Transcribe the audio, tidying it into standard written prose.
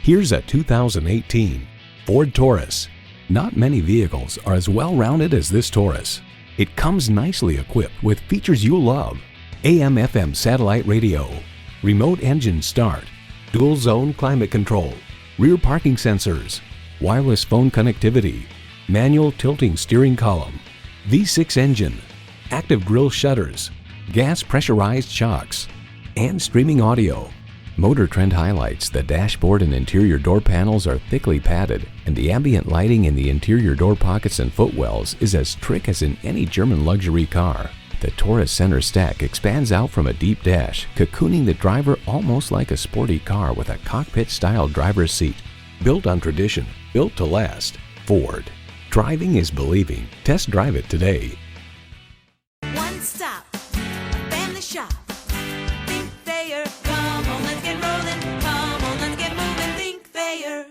Here's a 2018 Ford Taurus. Not many vehicles are as well-rounded as this Taurus. It comes nicely equipped with features you'll love: AM/FM satellite radio, remote engine start, dual zone climate control, rear parking sensors, wireless phone connectivity, manual tilting steering column, V6 engine, active grille shutters, gas pressurized shocks, and streaming audio. Motor Trend highlights the dashboard and interior door panels are thickly padded, and the ambient lighting in the interior door pockets and footwells is as trick as in any German luxury car. The Taurus center stack expands out from a deep dash, cocooning the driver almost like a sporty car with a cockpit-style driver's seat. Built on tradition, built to last. Ford. Driving is believing. Test drive it today. One stop, family shop. Think Thayer. Come on, let's get rolling. Come on, let's get moving. Think Thayer.